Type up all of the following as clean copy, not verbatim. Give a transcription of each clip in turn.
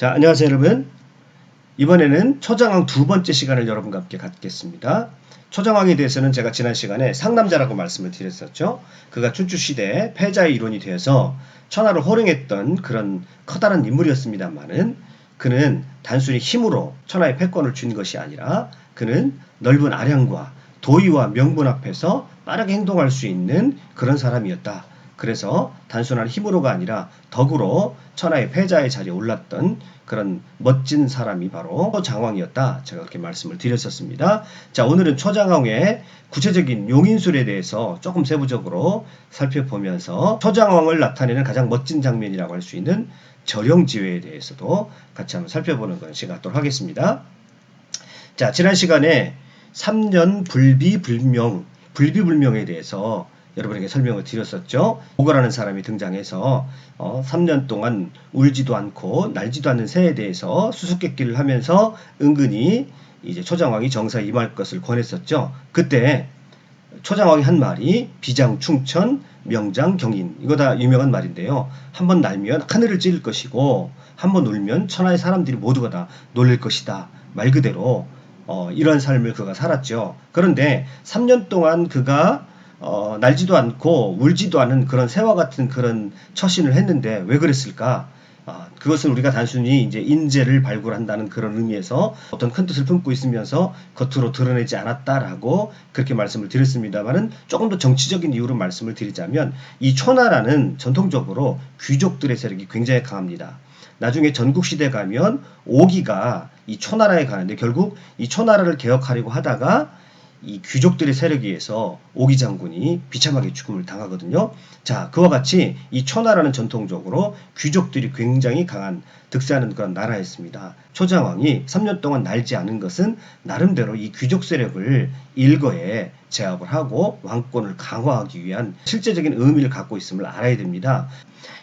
자, 안녕하세요 여러분. 이번에는 초장왕 두 번째 시간을 여러분과 함께 갖겠습니다. 초장왕에 대해서는 제가 지난 시간에 상남자라고 말씀을 드렸었죠. 그가 춘추시대 패자의 일원이 되어서 천하를 호령했던 그런 커다란 인물이었습니다만은 그는 단순히 힘으로 천하의 패권을 쥔 것이 아니라 그는 넓은 아량과 도의와 명분 앞에서 빠르게 행동할 수 있는 그런 사람이었다. 그래서 단순한 힘으로가 아니라 덕으로 천하의 패자의 자리에 올랐던 그런 멋진 사람이 바로 초장왕이었다. 제가 그렇게 말씀을 드렸었습니다. 자, 오늘은 초장왕의 구체적인 용인술에 대해서 조금 세부적으로 살펴보면서 초장왕을 나타내는 가장 멋진 장면이라고 할 수 있는 절영지회에 대해서도 같이 한번 살펴보는 그런 시간 갖도록 하겠습니다. 자, 지난 시간에 3년 불비불명에 대해서 여러분에게 설명을 드렸었죠. 오거라는 사람이 등장해서 3년 동안 울지도 않고 날지도 않는 새에 대해서 수수께끼를 하면서 은근히 이제 초장왕이 정사에 임할 것을 권했었죠. 그때 초장왕이 한 말이 비장충천 명장경인, 이거 다 유명한 말인데요. 한번 날면 하늘을 찌를 것이고 한번 울면 천하의 사람들이 모두가 다 놀랄 것이다. 말 그대로 이런 삶을 그가 살았죠. 그런데 3년 동안 그가 날지도 않고 울지도 않은 그런 새와 같은 그런 처신을 했는데 왜 그랬을까? 그것은 우리가 단순히 이제 인재를 발굴한다는 그런 의미에서 어떤 큰 뜻을 품고 있으면서 겉으로 드러내지 않았다라고 그렇게 말씀을 드렸습니다만은 조금 더 정치적인 이유로 말씀을 드리자면 이 초나라는 전통적으로 귀족들의 세력이 굉장히 강합니다. 나중에 전국시대 가면 오기가 이 초나라에 가는데 결국 이 초나라를 개혁하려고 하다가 이 귀족들의 세력에 의해서 오기 장군이 비참하게 죽음을 당하거든요. 자, 그와 같이 이 초나라는 전통적으로 귀족들이 굉장히 강한 득세하는 그런 나라였습니다. 초장왕이 3년 동안 날지 않은 것은 나름대로 이 귀족 세력을 일거에 제압을 하고 왕권을 강화하기 위한 실제적인 의미를 갖고 있음을 알아야 됩니다.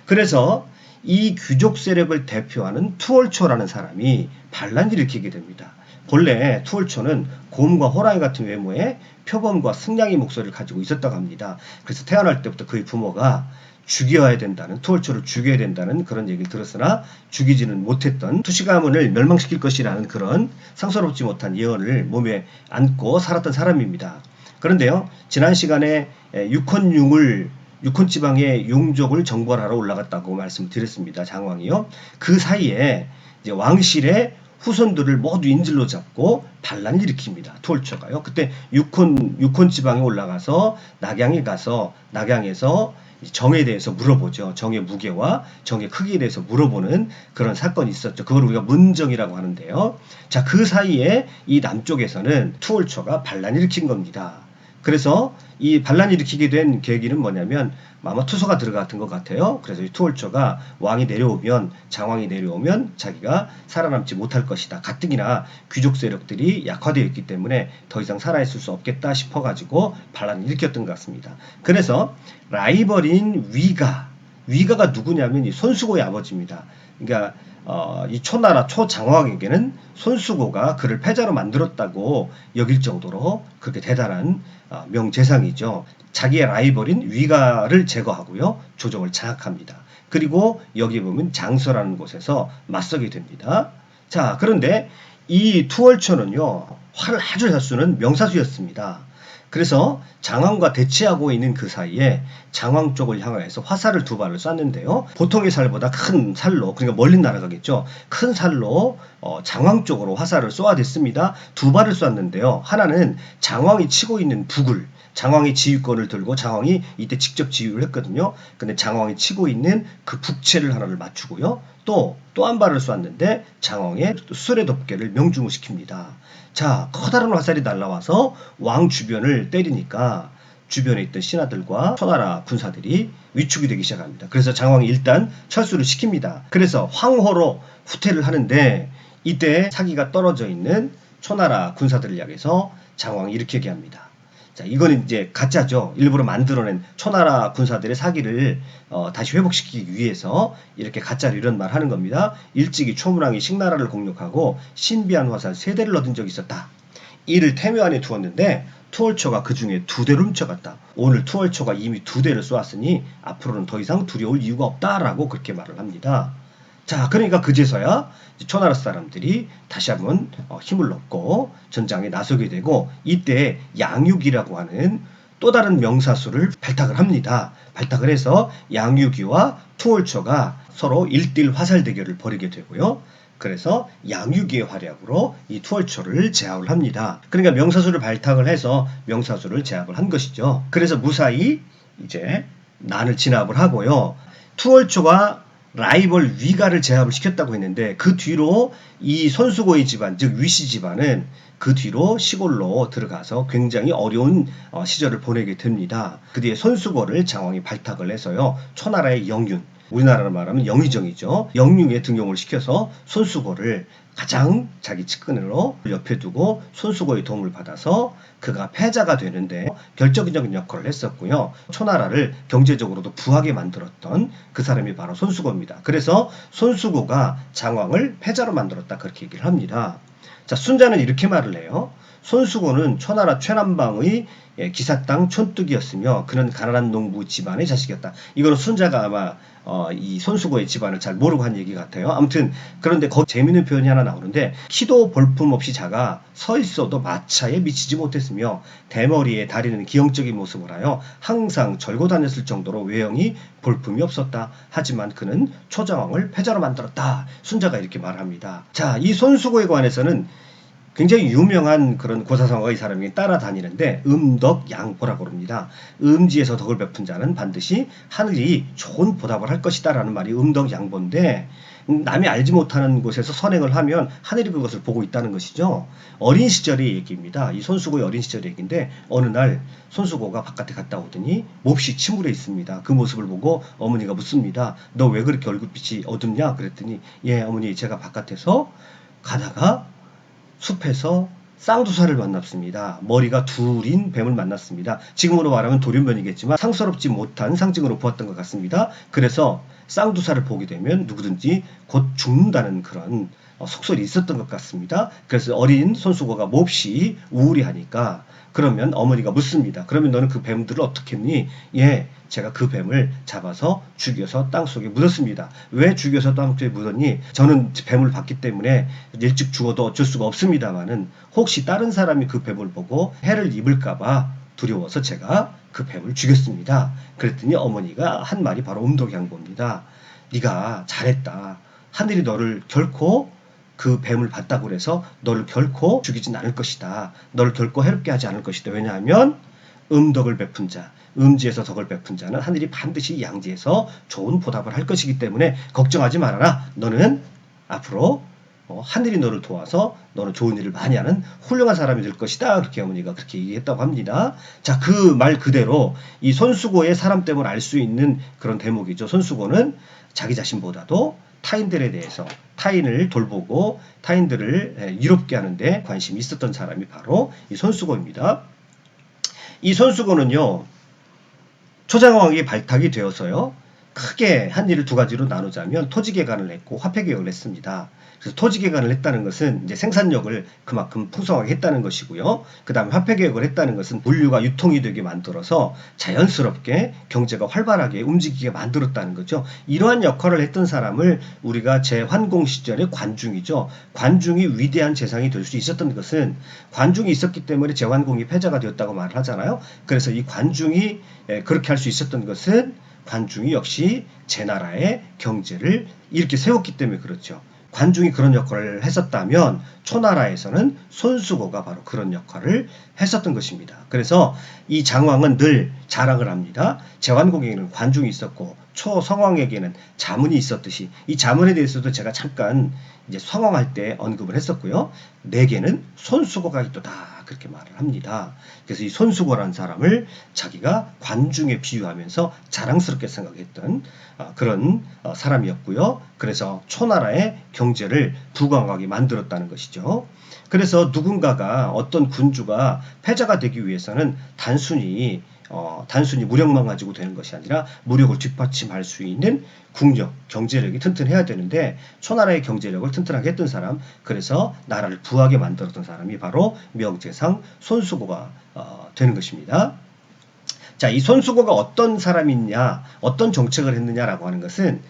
그래서 이 귀족 세력을 대표하는 투월초라는 사람이 반란을 일으키게 됩니다. 본래 투월초는 곰과 호랑이 같은 외모의 표범과 승냥이 목소리를 가지고 있었다고 합니다. 그래서 태어날 때부터 그의 부모가 죽여야 된다는, 투월초를 죽여야 된다는 그런 얘기를 들었으나 죽이지는 못했던, 투시가문을 멸망시킬 것이라는 그런 상서롭지 못한 예언을 몸에 안고 살았던 사람입니다. 그런데요, 지난 시간에 육혼지방의 용족을 정벌하러 올라갔다고 말씀드렸습니다. 장왕이요. 그 사이에 이제 왕실의 후손들을 모두 인질로 잡고 반란을 일으킵니다. 투월초가요. 그때 육혼 지방에 올라가서 낙양에서 정에 대해서 물어보죠. 정의 무게와 정의 크기에 대해서 물어보는 그런 사건이 있었죠. 그걸 우리가 문정이라고 하는데요. 자, 그 사이에 이 남쪽에서는 투월초가 반란을 일으킨 겁니다. 그래서 이 반란을 일으키게 된 계기는 뭐냐면 아마 투서가 들어갔던 것 같아요. 그래서 이 투월초가 장왕이 내려오면 자기가 살아남지 못할 것이다. 가뜩이나 귀족 세력들이 약화되어 있기 때문에 더 이상 살아있을 수 없겠다 싶어가지고 반란을 일으켰던 것 같습니다. 그래서 라이벌인 위가가 누구냐면 이 손수고의 아버지입니다. 그러니까 이 초나라 초장왕에게는 손수고가 그를 패자로 만들었다고 여길 정도로 그렇게 대단한 명재상이죠. 자기의 라이벌인 위가를 제거하고요. 조정을 장악합니다. 그리고 여기 보면 장서라는 곳에서 맞서게 됩니다. 자, 그런데 이 투월초는요. 활을 아주 잘 쏘는 명사수였습니다. 그래서 장왕과 대치하고 있는 그 사이에 장왕 쪽을 향해서 화살을 2발을 쐈는데요. 보통의 살보다 큰 살로, 그러니까 멀리 날아가겠죠. 큰 살로 장왕 쪽으로 화살을 쏘아댔습니다. 2발을 쐈는데요. 하나는 장왕이 치고 있는 북을, 장왕이 지휘권을 들고 장왕이 이때 직접 지휘를 했거든요. 근데 장왕이 치고 있는 그 북채를 하나를 맞추고요. 또 한 발을 쐈는데 장왕의 수레 덮개를 명중시킵니다. 자, 커다란 화살이 날라와서 왕 주변을 때리니까 주변에 있던 신하들과 초나라 군사들이 위축이 되기 시작합니다. 그래서 장왕이 일단 철수를 시킵니다. 그래서 황호로 후퇴를 하는데 이때 사기가 떨어져 있는 초나라 군사들을 향해서 장왕이 이렇게 얘기합니다. 자, 이거는 이제 가짜죠. 일부러 만들어낸 초나라 군사들의 사기를 다시 회복시키기 위해서 이렇게 가짜로 이런 말 하는 겁니다. 일찍이 초문왕이 식나라를 공격하고 신비한 화살 3대를 얻은 적이 있었다. 이를 태묘 안에 두었는데 투월초가 그 중에 2대를 훔쳐갔다. 오늘 투월초가 이미 2대를 쏘았으니 앞으로는 더 이상 두려울 이유가 없다라고 그렇게 말을 합니다. 자, 그러니까 그제서야 초나라 사람들이 다시 한번 힘을 얻고 전장에 나서게 되고, 이때 양육이라고 하는 또 다른 명사수를 발탁을 합니다. 발탁을 해서 양육이와 투월초가 서로 1대1 화살 대결을 벌이게 되고요. 그래서 양육이의 활약으로 이 투월초를 제압을 합니다. 그러니까 명사수를 발탁을 해서 명사수를 제압을 한 것이죠. 그래서 무사히 이제 난을 진압을 하고요. 투월초가 라이벌 위가를 제압을 시켰다고 했는데, 그 뒤로 이 손수고의 집안, 즉 위씨 집안은 그 뒤로 시골로 들어가서 굉장히 어려운 시절을 보내게 됩니다. 그 뒤에 손수고를 장왕이 발탁을 해서요, 초나라의 영윤, 우리나라로 말하면 영의정이죠, 영윤에 등용을 시켜서 손수고를 가장 자기 측근으로 옆에 두고 손수고의 도움을 받아서 그가 패자가 되는데 결정적인 역할을 했었고요. 초나라를 경제적으로도 부하게 만들었던 그 사람이 바로 손수고입니다. 그래서 손수고가 장왕을 패자로 만들었다, 그렇게 얘기를 합니다. 자, 순자는 이렇게 말을 해요. 손수고는 초나라 최남방의 기사땅 촌뚝이었으며 그는 가난한 농부 집안의 자식이었다. 이거는 순자가 아마 이 손수고의 집안을 잘 모르고 한 얘기 같아요. 아무튼 그런데 거기 재미있는 표현이 하나 나오는데, 키도 볼품없이 작아 서 있어도 마차에 미치지 못했으며 대머리에 다리는 기형적인 모습을 하여 항상 절고 다녔을 정도로 외형이 볼품이 없었다. 하지만 그는 초장왕을 패자로 만들었다. 순자가 이렇게 말합니다. 자, 이 손수고에 관해서는 굉장히 유명한 그런 고사성어가 이 사람이 따라다니는데 음덕양보라고 합니다. 음지에서 덕을 베푼 자는 반드시 하늘이 좋은 보답을 할 것이다 라는 말이 음덕양보인데, 남이 알지 못하는 곳에서 선행을 하면 하늘이 그것을 보고 있다는 것이죠. 어린 시절의 얘기입니다. 이 손수고의 어린 시절의 얘기인데, 어느 날 손수고가 바깥에 갔다 오더니 몹시 침울해 있습니다. 그 모습을 보고 어머니가 묻습니다. 너 왜 그렇게 얼굴빛이 어둡냐? 그랬더니, 예 어머니, 제가 바깥에서 가다가 숲에서 쌍두사를 만났습니다. 머리가 둘인 뱀을 만났습니다. 지금으로 말하면 돌연변이겠지만 상스럽지 못한 상징으로 보았던 것 같습니다. 그래서 쌍두사를 보게 되면 누구든지 곧 죽는다는 그런 속설이 있었던 것 같습니다. 그래서 어린 손수고가 몹시 우울해하니까, 그러면 어머니가 묻습니다. 그러면 너는 그 뱀들을 어떻게 했니? 예, 제가 그 뱀을 잡아서 죽여서 땅속에 묻었습니다. 왜 죽여서 땅속에 묻었니? 저는 뱀을 봤기 때문에 일찍 죽어도 어쩔 수가 없습니다만은 혹시 다른 사람이 그 뱀을 보고 해를 입을까봐 두려워서 제가 그 뱀을 죽였습니다. 그랬더니 어머니가 한 말이 바로 음덕양보입니다. 네가 잘했다. 하늘이 너를 결코 그 뱀을 봤다고 해서 너를 결코 죽이진 않을 것이다. 너를 결코 해롭게 하지 않을 것이다. 왜냐하면 음덕을 베푼 자, 음지에서 덕을 베푼 자는 하늘이 반드시 양지에서 좋은 보답을 할 것이기 때문에 걱정하지 말아라. 너는 앞으로 하늘이 너를 도와서 너는 좋은 일을 많이 하는 훌륭한 사람이 될 것이다. 그렇게 어머니가 그렇게 얘기했다고 합니다. 자, 그 말 그대로 이 손수고의 사람 됨을 알 수 있는 그런 대목이죠. 손수고는 자기 자신보다도 타인들에 대해서, 타인을 돌보고 타인들을 이롭게 하는데 관심이 있었던 사람이 바로 이 손수고입니다. 이 손수고는요, 초장왕이 발탁이 되어서요, 크게 한 일을 두 가지로 나누자면 토지개간을 했고 화폐개혁을 했습니다. 그래서 토지개간을 했다는 것은 이제 생산력을 그만큼 풍성하게 했다는 것이고요. 그 다음에 화폐개혁을 했다는 것은 물류가 유통이 되게 만들어서 자연스럽게 경제가 활발하게 움직이게 만들었다는 거죠. 이러한 역할을 했던 사람을 우리가 제환공 시절의 관중이죠. 관중이 위대한 재상이 될 수 있었던 것은 관중이 있었기 때문에 제환공이 패자가 되었다고 말을 하잖아요. 그래서 이 관중이 그렇게 할 수 있었던 것은 관중이 역시 제 나라의 경제를 이렇게 세웠기 때문에 그렇죠. 관중이 그런 역할을 했었다면 초나라에서는 손수고가 바로 그런 역할을 했었던 것입니다. 그래서 이 장왕은 늘 자랑을 합니다. 제환공에게는 관중이 있었고 초성왕에게는 자문이 있었듯이, 이 자문에 대해서도 제가 잠깐 이제 성왕할 때 언급을 했었고요. 내게는 손수고가 있도다, 그렇게 말을 합니다. 그래서 이 손수고라는 사람을 자기가 관중에 비유하면서 자랑스럽게 생각했던 그런 사람이었고요. 그래서 초나라의 경제를 부강하게 만들었다는 것이죠. 그래서 누군가가, 어떤 군주가 패자가 되기 위해서는 단순히 무력만 가지고 되는 것이 아니라 무력을 뒷받침할 수 있는 국력, 경제력이 튼튼해야 되는데, 초나라의 경제력을 튼튼하게 했던 사람, 그래서 나라를 부하게 만들었던 사람이 바로 명제상 손수고가 되는 것입니다. 자, 이 손수고가 어떤 사람이냐, 어떤 정책을 했느냐라고 하는 것은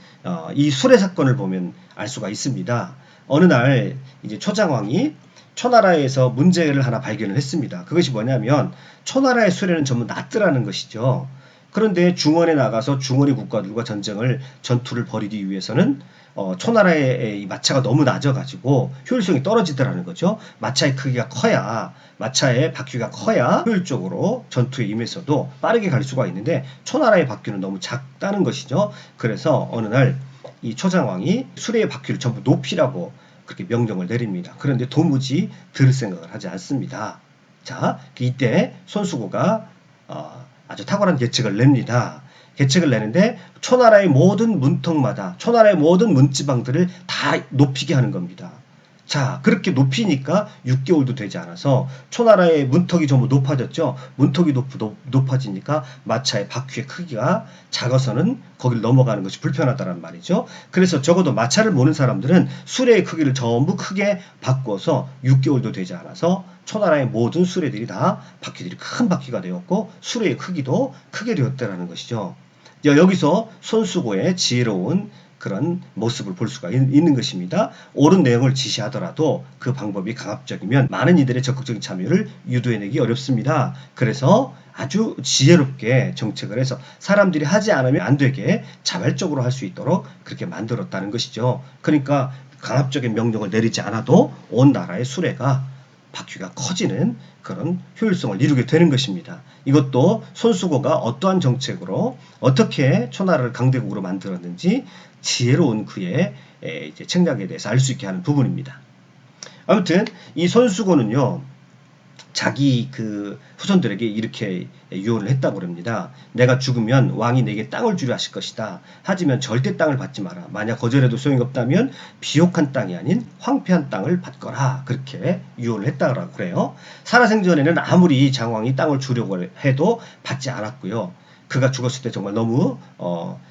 이 수레 사건을 보면 알 수가 있습니다. 어느 날 이제 초장왕이 초나라에서 문제를 하나 발견을 했습니다. 그것이 뭐냐면 초나라의 수레는 전부 낫더라는 것이죠. 그런데 중원에 나가서 중원의 국가들과 전투를 벌이기 위해서는 초나라의 이 마차가 너무 낮아가지고 효율성이 떨어지더라는 거죠. 마차의 크기가 커야, 마차의 바퀴가 커야 효율적으로 전투에 임해서도 빠르게 갈 수가 있는데 초나라의 바퀴는 너무 작다는 것이죠. 그래서 어느 날 이 초장왕이 수레의 바퀴를 전부 높이라고 그렇게 명령을 내립니다. 그런데 도무지 들을 생각을 하지 않습니다. 자, 이때 손수고가 아주 탁월한 계책을 냅니다. 계책을 내는데 초나라의 모든 문턱마다 초나라의 모든 문지방들을 다 높이게 하는 겁니다. 자, 그렇게 높이니까 6개월도 되지 않아서 초나라의 문턱이 전부 높아졌죠. 문턱이 높아지니까 마차의 바퀴의 크기가 작아서는 거기를 넘어가는 것이 불편하다는 말이죠. 그래서 적어도 마차를 모는 사람들은 수레의 크기를 전부 크게 바꿔서 6개월도 되지 않아서 초나라의 모든 수레들이 다 바퀴들이 큰 바퀴가 되었고 수레의 크기도 크게 되었다는 것이죠. 여기서 손수고의 지혜로운 그런 모습을 볼 수가 있는 것입니다. 옳은 내용을 지시하더라도 그 방법이 강압적이면 많은 이들의 적극적인 참여를 유도해내기 어렵습니다. 그래서 아주 지혜롭게 정책을 해서 사람들이 하지 않으면 안 되게 자발적으로 할 수 있도록 그렇게 만들었다는 것이죠. 그러니까 강압적인 명령을 내리지 않아도 온 나라의 수레가 바퀴가 커지는 그런 효율성을 이루게 되는 것입니다. 이것도 손수고가 어떠한 정책으로 어떻게 초나라를 강대국으로 만들었는지 지혜로운 그의 이제 책략에 대해서 알 수 있게 하는 부분입니다. 아무튼 이 손수고는요, 자기 그 후손들에게 이렇게 유언을 했다고 합니다. 내가 죽으면 왕이 내게 땅을 주려 하실 것이다. 하지만 절대 땅을 받지 마라. 만약 거절해도 소용이 없다면 비옥한 땅이 아닌 황폐한 땅을 받거라. 그렇게 유언을 했다고 그래요. 살아생전에는 아무리 장왕이 땅을 주려고 해도 받지 않았고요. 그가 죽었을 때 정말 너무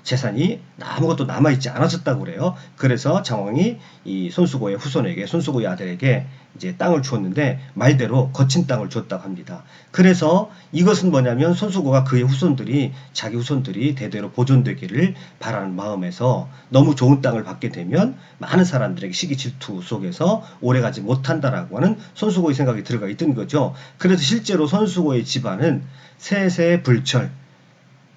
재산이 아무것도 남아있지 않았었다고 그래요. 그래서 장왕이 이 손수고의 후손에게, 손수고의 아들에게 이제 땅을 주었는데 말대로 거친 땅을 줬다고 합니다. 그래서 이것은 뭐냐면 손수고가 그의 후손들이, 자기 후손들이 대대로 보존되기를 바라는 마음에서 너무 좋은 땅을 받게 되면 많은 사람들에게 시기 질투 속에서 오래가지 못한다라고 하는 손수고의 생각이 들어가 있던 거죠. 그래서 실제로 손수고의 집안은 세세불철,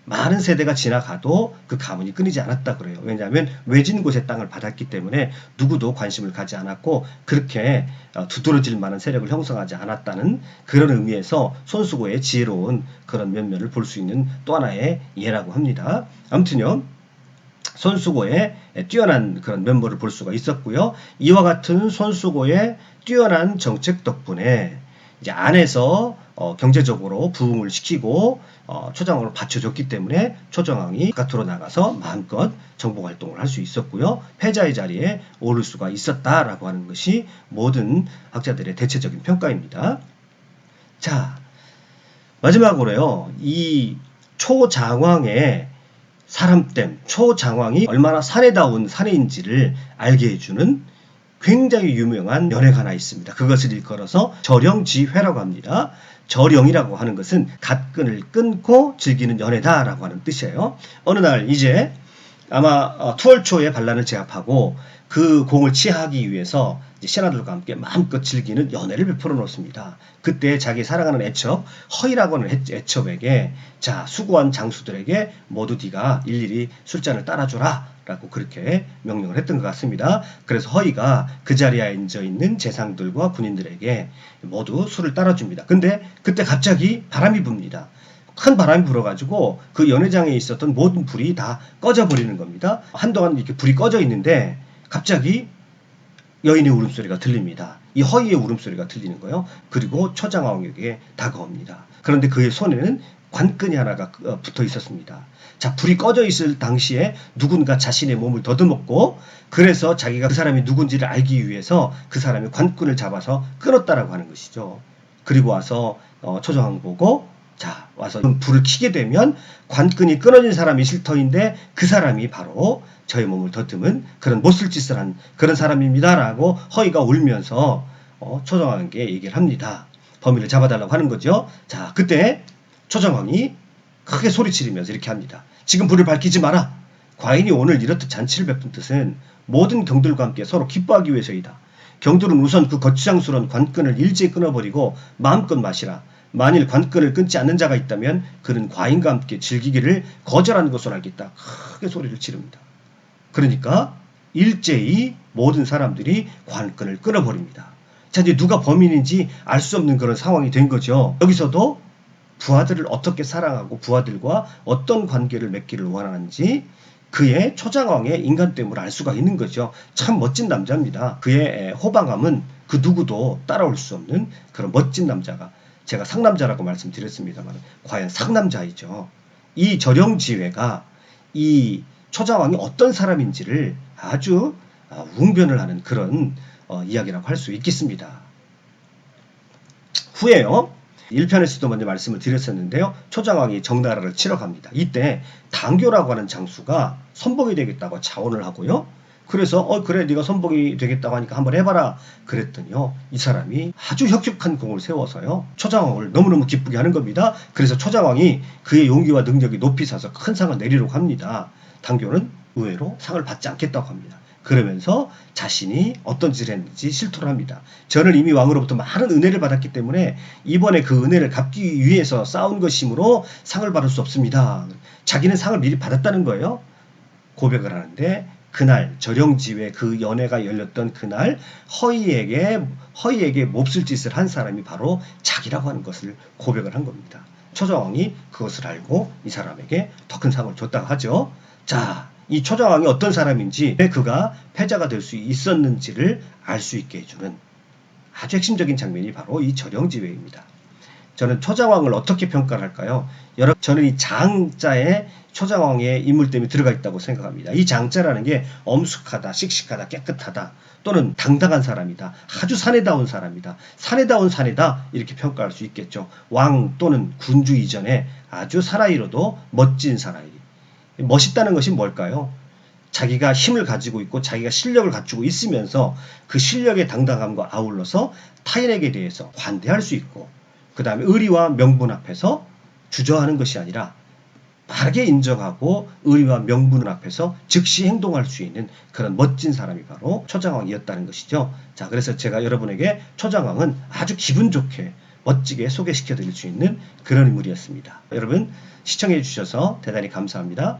많은 세대가 지나가도 그 가문이 끊이지 않았다 그래요. 왜냐하면 외진 곳에 땅을 받았기 때문에 누구도 관심을 가지 않았고 그렇게 두드러질 만한 세력을 형성하지 않았다는 그런 의미에서 손수고의 지혜로운 그런 면면을 볼 수 있는 또 하나의 예라고 합니다. 아무튼요, 손수고의 뛰어난 그런 면모를 볼 수가 있었고요. 이와 같은 손수고의 뛰어난 정책 덕분에 이제 안에서 경제적으로 부흥을 시키고 초장왕을 받쳐줬기 때문에 초장왕이 바깥으로 나가서 마음껏 정복활동을 할 수 있었고요. 패자의 자리에 오를 수가 있었다라고 하는 것이 모든 학자들의 대체적인 평가입니다. 자, 마지막으로요. 이 초장왕의 사람됨, 초장왕이 얼마나 사내다운 사내인지를 알게 해주는 굉장히 유명한 연회가 하나 있습니다. 그것을 일컬어서 절영지회라고 합니다. 절영이라고 하는 것은 갓끈을 끊고 즐기는 연회다라고 하는 뜻이에요. 어느 날 이제 아마 투월초에 반란을 제압하고 그 공을 치하하기 위해서 신하들과 함께 마음껏 즐기는 연회를 베풀어 놓습니다. 그때 자기 사랑하는 애첩, 허이라고 하는 애첩에게 자, 수고한 장수들에게 모두 네가 일일이 술잔을 따라줘라 라고 그렇게 명령을 했던 것 같습니다. 그래서 허이가 그 자리에 앉아있는 재상들과 군인들에게 모두 술을 따라줍니다. 근데 그때 갑자기 바람이 붑니다. 큰 바람이 불어가지고 그 연회장에 있었던 모든 불이 다 꺼져버리는 겁니다. 한동안 이렇게 불이 꺼져 있는데 갑자기 여인의 울음소리가 들립니다. 이 허이의 울음소리가 들리는 거예요. 그리고 초장왕에게 다가옵니다. 그런데 그의 손에는 관끈이 하나가 붙어 있었습니다. 자, 불이 꺼져 있을 당시에 누군가 자신의 몸을 더듬었고 그래서 자기가 그 사람이 누군지를 알기 위해서 그 사람이 관끈을 잡아서 끊었다라고 하는 것이죠. 그리고 와서 초장왕 보고 자, 와서 불을 켜게 되면 관끈이 끊어진 사람이 있을 터인데 그 사람이 바로 저의 몸을 더듬은 그런 못쓸 짓을 한 그런 사람입니다라고 허이가 울면서 초장왕에게 얘기를 합니다. 범인을 잡아달라고 하는 거죠. 자, 그때 초장왕이 크게 소리치르면서 이렇게 합니다. 지금 불을 밝히지 마라. 과인이 오늘 이렇듯 잔치를 베푼 뜻은 모든 경들과 함께 서로 기뻐하기 위해서이다. 경들은 우선 그 거추장스러운 관건을 일제히 끊어버리고 마음껏 마시라. 만일 관건을 끊지 않는 자가 있다면 그는 과인과 함께 즐기기를 거절하는 것으로 알겠다. 크게 소리를 지릅니다. 그러니까 일제히 모든 사람들이 관건을 끊어버립니다. 자, 이제 누가 범인인지 알 수 없는 그런 상황이 된 거죠. 여기서도 부하들을 어떻게 사랑하고 부하들과 어떤 관계를 맺기를 원하는지 그의 초장왕의 인간됨을 알 수가 있는 거죠. 참 멋진 남자입니다. 그의 호방함은 그 누구도 따라올 수 없는 그런 멋진 남자가, 제가 상남자라고 말씀드렸습니다만 과연 상남자이죠. 이 절영지회가 이 초장왕이 어떤 사람인지를 아주 웅변을 하는 그런 이야기라고 할 수 있겠습니다. 후에요. 1편에서도 먼저 말씀을 드렸었는데요. 초장왕이 정나라를 치러 갑니다. 이때 당교라고 하는 장수가 선봉이 되겠다고 자원을 하고요. 그래서 그래 네가 선봉이 되겠다고 하니까 한번 해봐라 그랬더니요. 이 사람이 아주 혁혁한 공을 세워서요. 초장왕을 너무너무 기쁘게 하는 겁니다. 그래서 초장왕이 그의 용기와 능력이 높이 사서 큰 상을 내리려고 합니다. 당교는 의외로 상을 받지 않겠다고 합니다. 그러면서 자신이 어떤 짓을 했는지 실토를 합니다. 저는 이미 왕으로부터 많은 은혜를 받았기 때문에 이번에 그 은혜를 갚기 위해서 싸운 것이므로 상을 받을 수 없습니다. 자기는 상을 미리 받았다는 거예요. 고백을 하는데 그날 절영지회 그 연회가 열렸던 그날 허이에게 몹쓸 짓을 한 사람이 바로 자기라고 하는 것을 고백을 한 겁니다. 초장왕이 그것을 알고 이 사람에게 더 큰 상을 줬다고 하죠. 자, 이 초장왕이 어떤 사람인지 왜 그가 패자가 될 수 있었는지를 알 수 있게 해주는 아주 핵심적인 장면이 바로 이 절영지회입니다. 저는 초장왕을 어떻게 평가를 할까요? 저는 이 장자에 초장왕의 인물됨이 들어가 있다고 생각합니다. 이 장자라는 게 엄숙하다, 씩씩하다, 깨끗하다, 또는 당당한 사람이다, 아주 사내다운 사람이다, 사내다운 사내다 이렇게 평가할 수 있겠죠. 왕 또는 군주 이전에 아주 사나이로도 멋진 사나이. 멋있다는 것이 뭘까요? 자기가 힘을 가지고 있고 자기가 실력을 갖추고 있으면서 그 실력의 당당함과 아울러서 타인에게 대해서 관대할 수 있고 그 다음에 의리와 명분 앞에서 주저하는 것이 아니라 바르게 인정하고 의리와 명분 앞에서 즉시 행동할 수 있는 그런 멋진 사람이 바로 초장왕이었다는 것이죠. 자, 그래서 제가 여러분에게 초장왕은 아주 기분 좋게 멋지게 소개시켜 드릴 수 있는 그런 인물이었습니다. 여러분 시청해 주셔서 대단히 감사합니다.